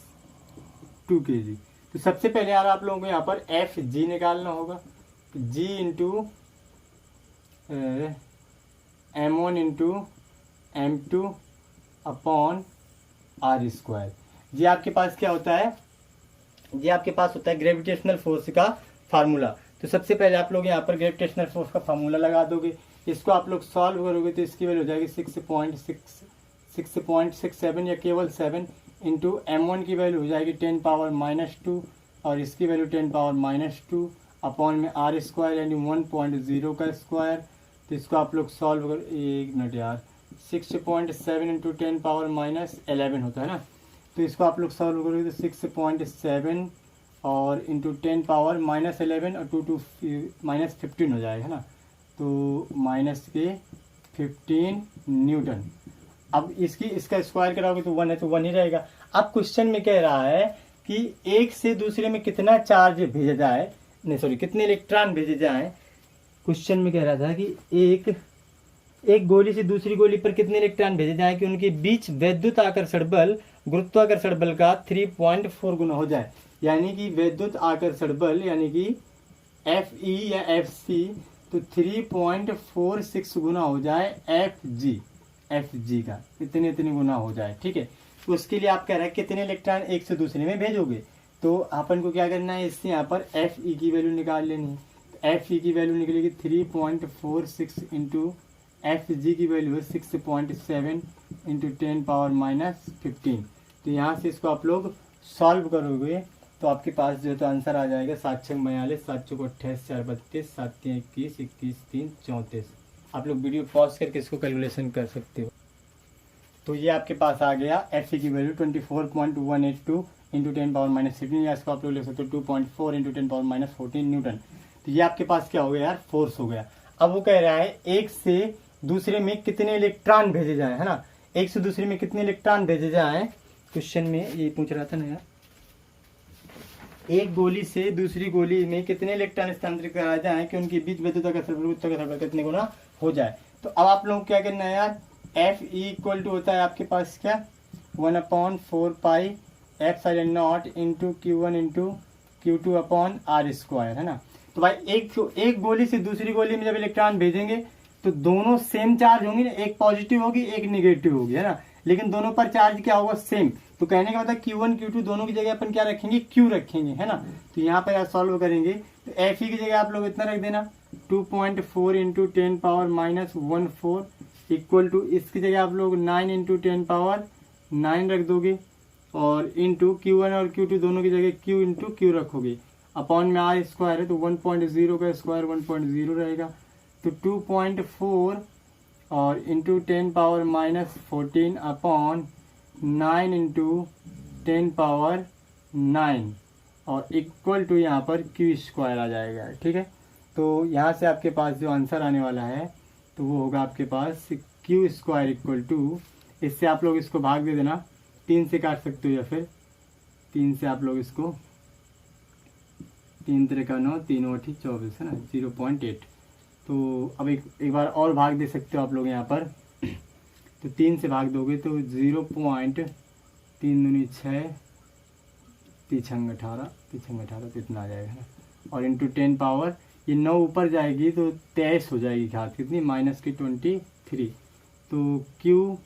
kg। तो सबसे पहले यार आप लोगों को यहाँ पर Fg निकालना होगा। G into M1 into M2 upon R²। ये आपके पास क्या होता है? ये आपके पास होता है ग्रेविटेशनल फोर्स का फार्मूला। तो सबसे पहले आप लोग यहाँ पर ग्रेविटेशनल फोर्स का फार्मूला लगा दोगे। इसको आप लोग सॉल्व करोगे तो इसकी वैल्यू हो जाएगी 6.67 या केवल 7 इंटू M1 की वैल्यू हो जाएगी 10⁻² और इसकी वैल्यू 10⁻²। अपॉन में आर स्क्वायर यानी 1.0 का स्क्वायर। तो इसको आप लोग सॉल्व कर, एक मिनट यार, 6.7 इंटू 10 पावर माइनस 11 होता है ना। तो इसको आप लोग सॉल्व करोगे तो 6.7 और इंटू 10 पावर माइनस 11 और 2 माइनस 15 हो जाएगा, है ना। तो माइनस के 15 न्यूटन। अब इसका स्क्वायर कराओगे तो 1 है, तो 1 ही रहेगा। अब क्वेश्चन में कह रहा है कि एक से दूसरे में कितना चार्ज भेजा जाए, नहीं सॉरी, कितने इलेक्ट्रॉन भेजे जाएं। क्वेश्चन में कह रहा था कि एक गोली से दूसरी गोली पर कितने इलेक्ट्रॉन भेजे जाएं कि उनके बीच विद्युत आकर्षण बल गुरुत्वाकर्षण बल का 3.4 गुना हो जाए। यानी कि विद्युत आकर्षण बल यानी कि Fe या Fc तो 3.46 गुना हो जाए Fg का, इतने गुना हो जाए, ठीक है। तो उसके लिए आप कह रहे हैं कितने इलेक्ट्रॉन एक से दूसरे में भेजोगे। तो अपन को क्या करना है, इससे यहाँ पर Fe की वैल्यू निकाल लेनी है। तो Fe की वैल्यू निकलेगी 3.46 इंटू Fg की वैल्यू है 6.7 इंटू 10 पावर माइनस 15। तो यहाँ से इसको आप लोग सॉल्व करोगे तो आपके पास जो है तो आंसर आ जाएगा 7×6 = 42, 7×4 = 28, 4 × 3 = 21, 21 × 3 = 34। आप लोग वीडियो पॉज करके इसको कैलकुलेशन कर सकते हो। तो ये आपके पास आ गया Fe की वैल्यू 24.182 इंटू 10 पावर माइनस 15, या इसको आप लोग लिख सकते हो 2.4 इंटू 10 पावर माइनस 14 न्यूटन। तो ये आपके पास क्या हो गया यार, फोर्स हो गया। अब वो कह रहा है एक से दूसरे में कितने इलेक्ट्रॉन भेजे जाए, है ना। एक से दूसरे में कितने इलेक्ट्रॉन भेजे जाए, क्वेश्चन में ये पूछ रहा था ना यार। एक गोली से दूसरी गोली में कितने इलेक्ट्रॉन स्थानांतरित कराए जाए कि उनके बीच विद्युत आकर्षण बल कितने गुना हो जाए। तो अब आप लोग क्या करना है यार, Fe इक्वल टू होता है आपके पास क्या, 1/4 पाई F0 into Q1 into Q2 upon R square, है ना। तो भाई एक गोली से दूसरी गोली में जब इलेक्ट्रॉन भेजेंगे तो दोनों सेम चार्ज होंगी ना, एक पॉजिटिव होगी एक निगेटिव होगी, है ना। लेकिन दोनों पर चार्ज क्या होगा, सेम। तो कहने का मतलब Q1 Q2 दोनों की जगह अपन क्या रखेंगे, Q रखेंगे, है ना। तो यहाँ पर आप सॉल्व करेंगे तो Fe की जगह आप लोग इतना रख देना 2.4 into 10 power minus 14 equal to, इसकी जगह आप लोग 9 इंटू 10 पावर 9 रख दोगे और इंटू Q1 और Q2 दोनों की जगह Q इंटू Q रखोगे। अपॉन में R स्क्वायर है तो 1.0 का स्क्वायर 1.0 रहेगा। तो 2.4 और into 10 power minus 14 upon 9 into 10 power 9 और इक्वल टू यहाँ पर Q स्क्वायर आ जाएगा, ठीक है। तो यहाँ से आपके पास जो आंसर आने वाला है तो वो होगा आपके पास Q स्क्वायर इक्वल टू, इससे आप लोग इसको भाग दे देना, 3 से काट सकते हो या फिर 3 से आप लोग इसको, 3 × 3 = 9, 3 × 8 = 24, है ना, 0.8। तो अब एक बार और भाग दे सकते हो आप लोग यहाँ पर। तो 3 से भाग दोगे तो 0.3 दूनी 6, 3 × 18, 3 × 18 तो इतना आ जाएगा, है ना। और इंटू 10 पावर ये 9 ऊपर जाएगी तो 23 हो जाएगी घात कितनी, -23। तो Q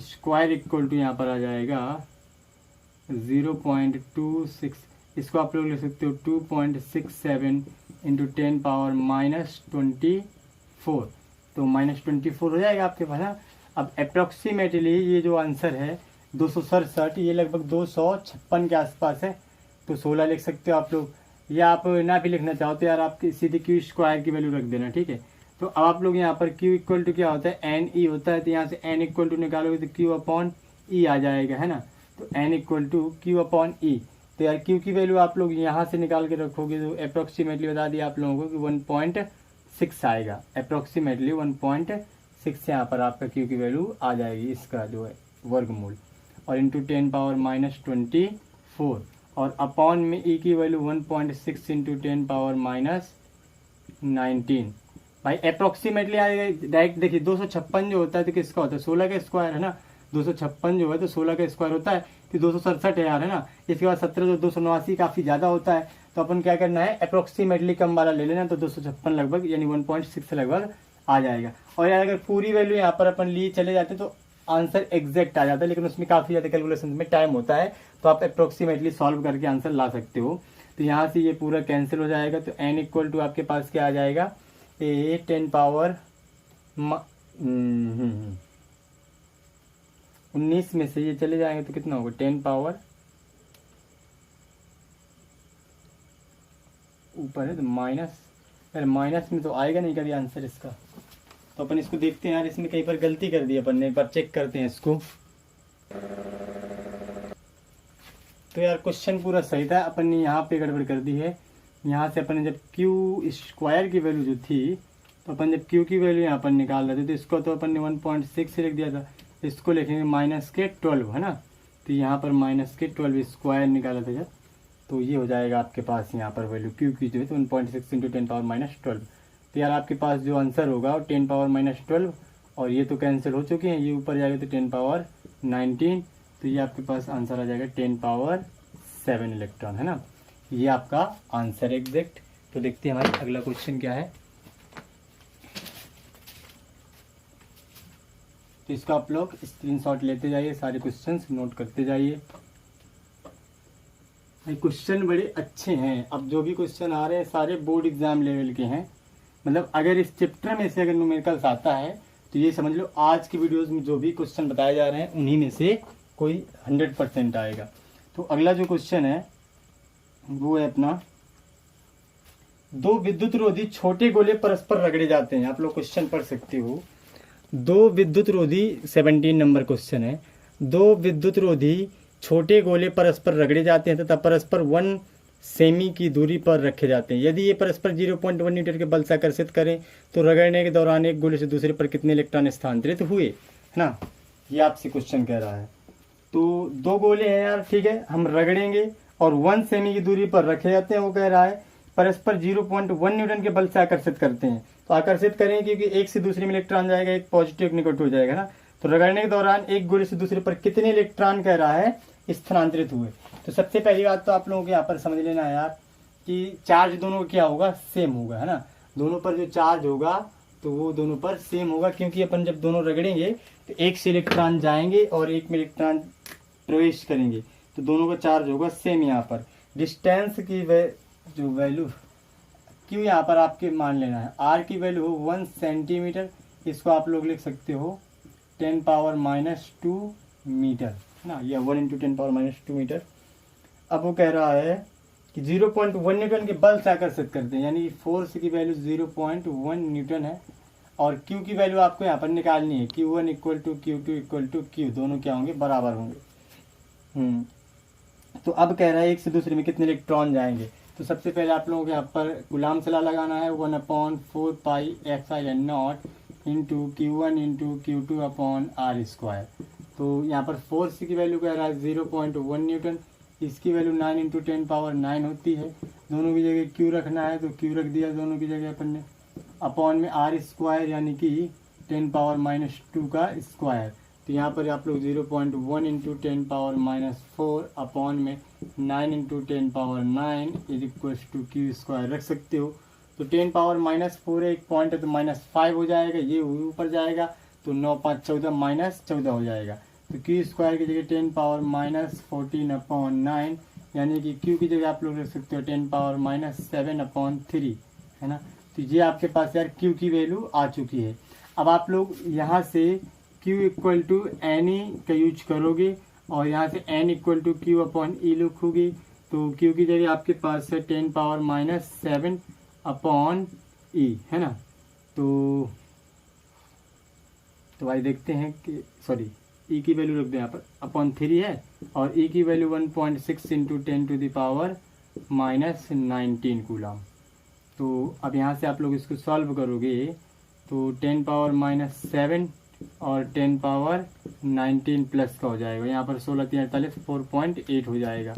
स्क्वायर इक्वल टू यहाँ पर आ जाएगा 0.26, इसको आप लोग ले सकते हो 2.67 इंटू 10 पावर माइनस 24, तो -24 हो जाएगा आपके पास, है। अब अप्रोक्सीमेटली ये जो आंसर है 267, ये लगभग 256 के आसपास है। तो 16 लिख सकते हो आप लोग, या आप ना भी लिखना चाहो तो यार आप सीधे Q स्क्वायर की वैल्यू रख देना, ठीक है। तो अब आप लोग यहाँ पर Q इक्वल टू क्या होता है, NE होता है। तो यहाँ से N इक्वल टू निकालोगे तो Q अपॉन E आ जाएगा, है ना। तो N equal to Q upon E। तो यार Q की वैल्यू आप लोग यहाँ से निकाल के रखोगे तो अप्रोक्सीमेटली बता दिया आप लोगों को कि 1.6 आएगा। अप्रोक्सीमेटली 1.6 यहाँ पर आपका Q की वैल्यू आ जाएगी, इसका जो है वर्गमूल। और इंटू 10 पावर माइनस 24 और अपॉन में E की वैल्यू 1.6 इंटू 10 पावर माइनस 19। भाई अप्रोक्सीमेटली आएगा डायरेक्ट। देखिए 256 जो होता है तो किसका होता है, 16 का स्क्वायर, है ना। 256 जो है तो 16 का स्क्वायर होता है, तो 267 है यार, है ना। इसके बाद 17 तो 279 काफ़ी ज़्यादा होता है। तो अपन क्या करना है, अप्रोक्सीमेटली कम वाला ले लेना, तो 256 लगभग यानी 1.6 लगभग आ जाएगा। और यार अगर पूरी वैल्यू यहाँ पर अपन लिए चले जाते तो आंसर एग्जैक्ट आ जाता है, लेकिन उसमें काफ़ी ज़्यादा कैलकुलेशन में टाइम होता है। तो आप अप्रोक्सीमेटली सॉल्व करके आंसर ला सकते हो। तो यहाँ से ये पूरा कैंसिल हो जाएगा। तो n इक्वल टू आपके पास क्या आ जाएगा, 10 पावर 19 में से ये चले जाएंगे तो कितना होगा, 10 पावर ऊपर है तो माइनस, अरे माइनस में तो आएगा नहीं कभी आंसर इसका। तो अपन इसको देखते हैं यार, इसमें कहीं पर गलती कर दी अपन ने, एक बार चेक करते हैं इसको। तो यार क्वेश्चन पूरा सही था, अपन ने यहाँ पे गड़बड़ कर दी है। यहाँ से अपन ने जब क्यू स्क्वायर की वैल्यू जो थी, तो अपन जब क्यू की वैल्यू यहाँ पर निकाल रहे थे तो इसको तो अपन ने 1.6 से लिख दिया था, इसको लिखेंगे -12 है ना। तो यहाँ पर -12 स्क्वायर निकाला था जब, तो ये हो जाएगा आपके पास यहाँ पर वैल्यू क्यू की जो है तो 1.6 × 10⁻12। तो यार आपके पास जो आंसर होगा वो 10⁻12, और ये तो कैंसिल हो चुके हैं, ये ऊपर जाएगा तो 10⁻19, तो ये आपके पास आंसर आ जाएगा 10⁻7 इलेक्ट्रॉन है ना। ये आपका आंसर एग्जैक्ट। तो देखते हैं हमारा अगला क्वेश्चन क्या है। तो इसका आप लोग स्क्रीनशॉट लेते जाइए, सारे क्वेश्चंस नोट करते जाइए। क्वेश्चन बड़े अच्छे हैं, अब जो भी क्वेश्चन आ रहे हैं सारे बोर्ड एग्जाम लेवल के हैं। मतलब अगर इस चैप्टर में से अगर न्यूमेरिकल्स आता है तो ये समझ लो आज की वीडियोस में जो भी क्वेश्चन बताए जा रहे हैं उन्हीं में से कोई 100% आएगा। तो अगला जो क्वेश्चन है वो है अपना, दो विद्युत रोधी छोटे गोले परस्पर रगड़े जाते हैं। आप लोग क्वेश्चन पढ़ सकते हो। दो विद्युत रोधी 17 नंबर क्वेश्चन है। दो विद्युत रोधी छोटे गोले परस्पर रगड़े जाते हैं तथा परस्पर 1 सेमी की दूरी पर रखे जाते हैं। यदि ये परस्पर 0.1 न्यूटन के बल से आकर्षित करें तो रगड़ने के दौरान एक गोले से दूसरे पर कितने इलेक्ट्रॉन स्थानांतरित हुए, है ना। ये आपसे क्वेश्चन कह रहा है। तो दो गोले हैं यार, ठीक है, हम रगड़ेंगे और 1 सेमी की दूरी पर रखे जाते हैं। वो कह रहा है परस्पर 0.1 न्यूटन के बल से आकर्षित करते हैं। तो आकर्षित करें क्योंकि एक से दूसरे में इलेक्ट्रॉन जाएगा, एक पॉजिटिव एक नेगेटिव हो जाएगा ना। तो रगड़ने के दौरान एक गोले से दूसरे पर कितने इलेक्ट्रॉन कह रहा है स्थानांतरित हुए। तो सबसे पहली बात तो आप लोगों को यहाँ पर समझ लेना है यार कि चार्ज दोनों का क्या होगा, सेम होगा, है ना। दोनों पर जो चार्ज होगा तो वो दोनों पर सेम होगा, क्योंकि अपन जब दोनों रगड़ेंगे तो एक से इलेक्ट्रॉन जाएंगे और एक में इलेक्ट्रॉन प्रवेश करेंगे, तो दोनों का चार्ज होगा सेम। यहाँ पर डिस्टेंस की जो वैल्यू क्यों यहाँ पर आपके मान लेना है, आर की वैल्यू हो 1 सेंटीमीटर, इसको आप लोग लिख सकते हो 10⁻² मीटर ना, या 1 × 10⁻² मीटर। अब वो कह रहा है कि 0.1 न्यूटन के बल से आकर्षित करते हैं, यानी फोर्स की वैल्यू 0.1 न्यूटन है। और क्यू की वैल्यू आपको यहाँ पर निकालनी है, Q1 = Q2 = Q, दोनों क्या होंगे, बराबर होंगे। तो अब कह रहा है एक से दूसरे में कितने इलेक्ट्रॉन जाएंगे। तो सबसे पहले आप लोगों को यहाँ पर गुलाम सला लगाना है, 1/4πε0 × Q1 × Q2/r²। तो यहाँ पर फोर्स की वैल्यू कह रहा है 0.1 न्यूटन, इसकी वैल्यू 9 × 10⁻9 होती है। दोनों की जगह क्यू रखना है तो क्यू रख दिया दोनों की जगह अपन ने, अपॉन में r² यानी कि 10⁻² का स्क्वायर। तो यहाँ पर आप लोग 0.1 × 10⁻4 अपॉन में 9 × 10⁻9 = Q² रख सकते हो। तो 10⁻4 एक पॉइंट है तो -5 हो जाएगा, ये ऊपर जाएगा तो 9 × 5 = 14 -14 हो जाएगा। तो Q² की जगह 10⁻14/9 यानी कि Q की जगह आप लोग रख सकते हो 10⁻7/3, है ना। तो ये आपके पास यार Q की वैल्यू आ चुकी है। अब आप लोग यहाँ से Q = NE का यूज करोगे और यहाँ से N = Q/E लिखोगे, तो Q की जगह आपके पास है 10⁻7/E, है ना। तो भाई देखते हैं कि सॉरी E की वैल्यू रख दें यहाँ पर, /3 है और E की वैल्यू 1.6 × 10⁻19 कूलम। तो अब यहाँ से आप लोग इसको सॉल्व करोगे तो 10⁻7 और 10⁻19 प्लस का हो जाएगा, यहाँ पर 16 × 3 = 48, 4.8 हो जाएगा।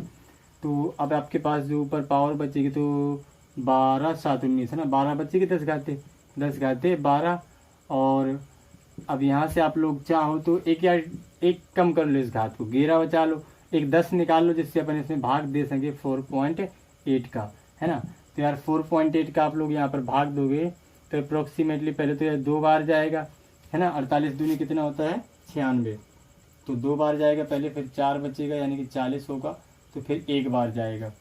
तो अब आपके पास जो ऊपर पावर बचेगी तो 12 7 19 है ना, 12 बचेगी 10 घाते 12। और अब यहाँ से आप लोग चाहो तो एक कम कर लो, इस घात को 11 बचा लो, एक 10 निकाल लो जिससे अपन इसमें भाग दे सके 4.8 का, है ना। तो यार 4.8 का आप लोग यहाँ पर भाग दोगे तो अप्रोक्सीमेटली पहले तो यार 2 बार जाएगा, है ना। 48 दूनी कितना होता है 96, तो 2 बार जाएगा पहले, फिर 4 बचेगा यानी कि 40 होगा, तो फिर 1 बार जाएगा।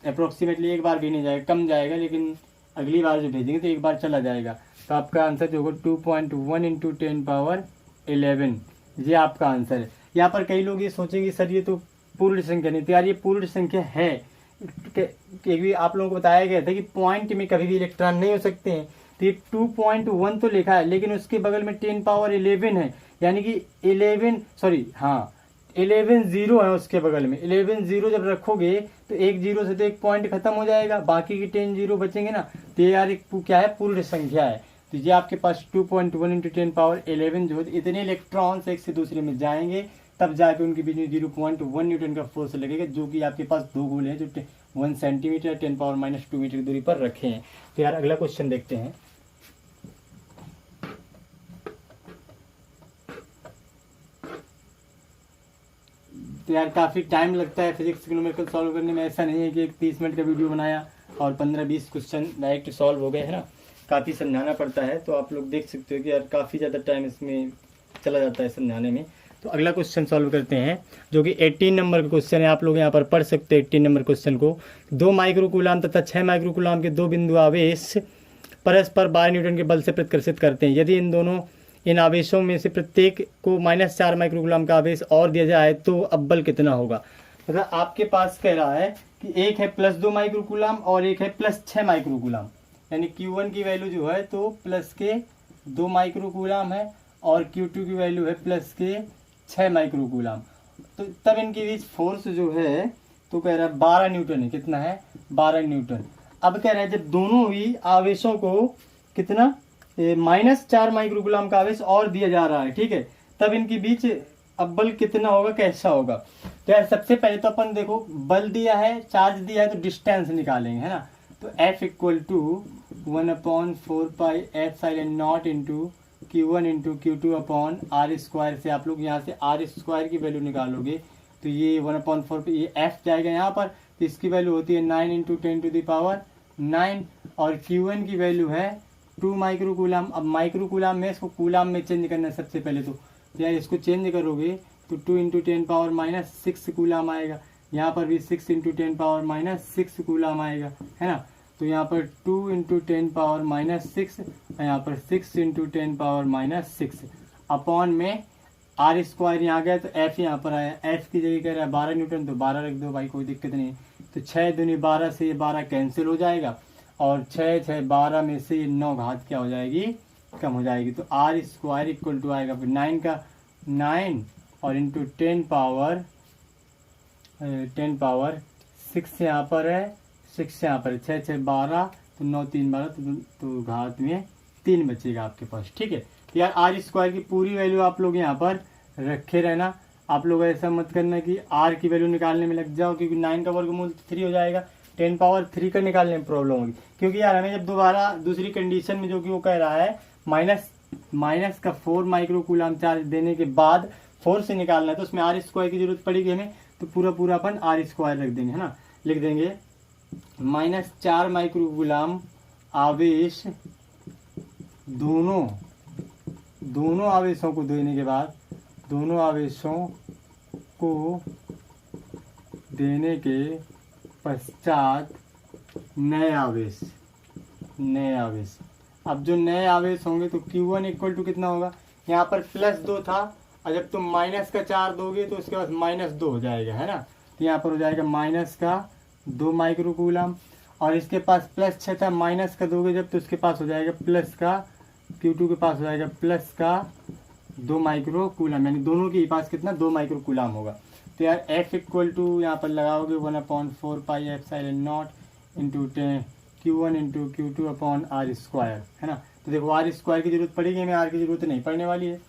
अप्रोक्सीमेटली 1 बार भी नहीं जाएगा, कम जाएगा, लेकिन अगली बार जो भेजेंगे तो 1 बार चला जाएगा। तो आपका आंसर जो होगा 2.1 × 10⁻11, ये आपका आंसर है। यहाँ पर कई लोग ये सोचेंगे सर ये तो पूर्ण संख्या नहीं, तो यार ये पूर्ण संख्या है, एक भी आप लोगों को बताया गया था कि पॉइंट में कभी भी इलेक्ट्रॉन नहीं हो सकते हैं। तो ये 2.1 तो लिखा है, लेकिन उसके बगल में 10⁻11 है, यानी कि 11 जीरो है उसके बगल में। 11 जीरो जब रखोगे तो एक जीरो से तो एक पॉइंट खत्म हो जाएगा, बाकी की 10 जीरो बचेंगे ना। तो ये यार एक क्या है, पूर्ण संख्या है। तो ये आपके पास 2.1 × 10⁻11 जो इतने इलेक्ट्रॉन्स एक से दूसरे में जाएंगे, तब जाके उनके बीच में 0.1 न्यूटन का फोर्स लगेगा, जो कि आपके पास दो गोले हैं जो 1 सेंटीमीटर 10⁻⁻2 मीटर दूरी पर रखे हैं। तो यार अगला क्वेश्चन देखते हैं। तो यार काफ़ी टाइम लगता है फिजिक्स न्यूमेरिकल सॉल्व करने में। ऐसा नहीं है कि एक 30 मिनट का वीडियो बनाया और 15-20 क्वेश्चन डायरेक्ट सॉल्व हो गए, है ना। काफ़ी समझाना पड़ता है। तो आप लोग देख सकते हो कि यार काफ़ी ज़्यादा टाइम इसमें चला जाता है समझाने में। तो अगला क्वेश्चन सॉल्व करते हैं, जो कि 18 नंबर का क्वेश्चन है। आप लोग यहाँ पर पढ़ सकते हैं 18 नंबर क्वेश्चन को। 2 माइक्रोकूलाम तथा 6 माइक्रोकूलाम के दो बिंदु आवेश परस्पर 12 न्यूटन के बल से प्रतिकर्षित करते हैं। यदि इन आवेशों में से प्रत्येक को -4 माइक्रोकूलाम का आवेश और दिया जाए तो अब बल कितना होगा। मतलब आपके पास कह रहा है कि एक है +2 माइक्रोकूलाम और एक है +6 माइक्रोकूलाम, यानी Q1 की वैल्यू जो है तो +2 माइक्रोकूलाम है और Q2 की वैल्यू है +6 माइक्रोकूलाम। तो तब इनके बीच फोर्स जो है तो कह रहा है 12 न्यूटन है। कितना है, 12 न्यूटन। अब कह रहा है जब दोनों ही आवेशों को कितना -4 माइक्रोकूलाम का आवेश और दिया जा रहा है, ठीक है, तब इनके बीच अब बल कितना होगा, कैसा होगा। तो यार सबसे पहले तो अपन देखो बल दिया है, चार्ज दिया है, तो डिस्टेंस निकालेंगे, है ना। तो F = 1/4πε0 Q1 × Q2/r² से आप लोग यहाँ से r² की वैल्यू निकालोगे तो ये 1/4 पे ये F जाएगा यहाँ पर, तो इसकी वैल्यू होती है 9 × 10⁹ और Q1 की वैल्यू है 2 माइक्रोकूलाम। अब माइक्रोकूलाम में इसको कूलाम में चेंज करना है सबसे पहले। तो यार इसको चेंज करोगे तो 2 × 10⁻6 कूलाम आएगा। यहाँ पर भी 6 × 10⁻6 कूलाम आएगा, है ना। तो यहाँ पर 2 × 10⁻6 और यहाँ पर 6 × 10⁻6 अपॉन में r² यहाँ गया तो F यहाँ पर आया। F की जगह कह रहा है 12 न्यूटन, तो 12 रख दो भाई, कोई दिक्कत नहीं। तो 6 दूनी 12 से 12 कैंसिल हो जाएगा और 6 6 12 में से 9 घात क्या हो जाएगी, कम हो जाएगी। तो r² = आएगा फिर 9 का 9 और इंटू 10⁻6 यहाँ पर है, 6 यहाँ पर 6 6 12 तो 9 3 12 तो घात में 3 बचेगा आपके पास, ठीक है। तो यार r² की पूरी वैल्यू आप लोग यहाँ पर रखे रहना। आप लोग ऐसा मत करना कि r की वैल्यू निकालने में लग जाओ, क्योंकि 9 का वर्गमूल 3 हो जाएगा, 10⁻3 का निकालने में प्रॉब्लम होगी। क्योंकि यार हमें जब दोबारा दूसरी कंडीशन में जो कि वो कह रहा है माइनस का 4 माइक्रोकूलाम चार्ज देने के बाद 4 से निकालना है, तो उसमें r² की जरूरत पड़ेगी हमें। तो पूरा अपन r² रख देंगे, है ना। लिख देंगे -4 माइक्रोकूलाम आवेश दोनों आवेशों को देने के बाद, दोनों आवेशों को देने के पश्चात नए आवेश। अब जो नए आवेश होंगे तो Q1 = कितना होगा, यहाँ पर +2 था और जब तुम -4 दोगे तो उसके बाद -2 हो जाएगा, है ना। तो यहाँ पर हो जाएगा -2 माइक्रोकूलाम और इसके पास +6 था, माइनस का दोगे जब तो उसके पास हो जाएगा Q2 के पास हो जाएगा +2 माइक्रोकूलाम, यानी दोनों के पास कितना 2 माइक्रोकूलाम होगा। तो यार F = यहाँ पर लगाओगे 1/4πε0 × Q1 × Q2/r², है ना। तो देखो r² की जरूरत पड़ेगी हमें, r की जरूरत नहीं पड़ने वाली है।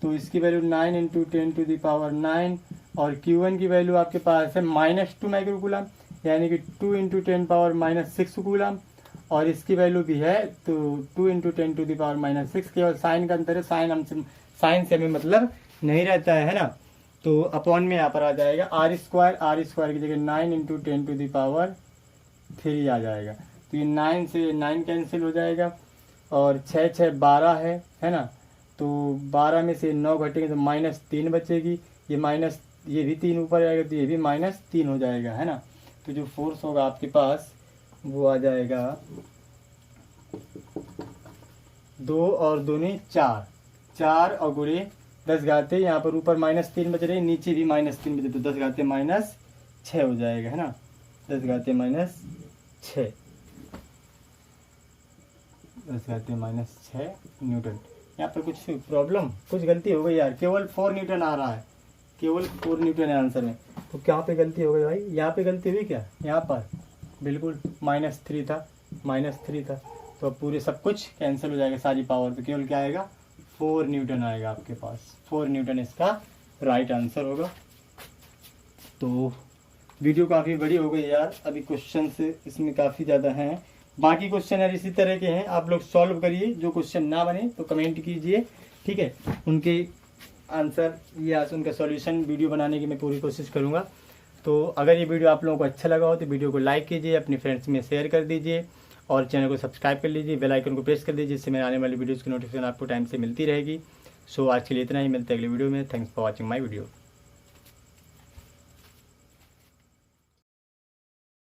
तो इसकी वैल्यू 9 × 10⁹ और Q1 की वैल्यू आपके पास है -2 माइक्रोकूलाम, यानी कि 2 × 10⁻6 कूलाम, और इसकी वैल्यू भी है तो 2 × 10⁻6। केवल साइन का अंतर है, साइन से हमें मतलब नहीं रहता है ना। तो अपॉन में यहाँ पर आ जाएगा r² की जगह 9 × 10⁻3 आ जाएगा। तो ये 9 से 9 कैंसिल हो जाएगा और 6 6 12 है ना। तो 12 में से 9 घटेंगे तो -3 बचेगी, ये भी 3 ऊपर आएगा तो ये भी -3 हो जाएगा, है ना। तो जो फोर्स होगा आपके पास वो आ जाएगा 2 और 2 4 और गुणे 10 घाते, यहाँ पर ऊपर -3 बच रहे, नीचे भी -3 बचे तो 10 घाते -6 हो जाएगा, है ना। 10⁻⁶, 10⁻⁶ न्यूटन। यहाँ पर कुछ प्रॉब्लम, कुछ गलती हो गई यार, केवल 4 न्यूटन आ रहा है, केवल 4 न्यूटन है आंसर में। तो क्या पे गलती हो गई भाई, यहाँ पे गलती हुई क्या, यहाँ पर बिल्कुल -3 था, -3 था, तो अब पूरे सब कुछ कैंसिल हो जाएगा, सारी पावर, तो केवल क्या आएगा 4 न्यूटन आएगा आपके पास, 4 न्यूटन इसका राइट आंसर होगा। तो वीडियो काफ़ी बड़ी हो गई यार, अभी क्वेश्चन इसमें काफ़ी ज़्यादा हैं, बाकी क्वेश्चन यार इसी तरह के हैं, आप लोग सॉल्व करिए, जो क्वेश्चन ना बने तो कमेंट कीजिए, ठीक है, उनके आंसर या उनका सॉल्यूशन वीडियो बनाने की मैं पूरी कोशिश करूँगा। तो अगर ये वीडियो आप लोगों को अच्छा लगा हो तो वीडियो को लाइक कीजिए, अपने फ्रेंड्स में शेयर कर दीजिए और चैनल को सब्सक्राइब कर लीजिए, बेल आइकन को प्रेस कर दीजिए, जिससे मेरे आने वाली वीडियोज़ की नोटिफिकेशन आपको टाइम से मिलती रहेगी। सो आज के लिए इतना ही, मिलते हैं अगले वीडियो में। Thanks for watching my video.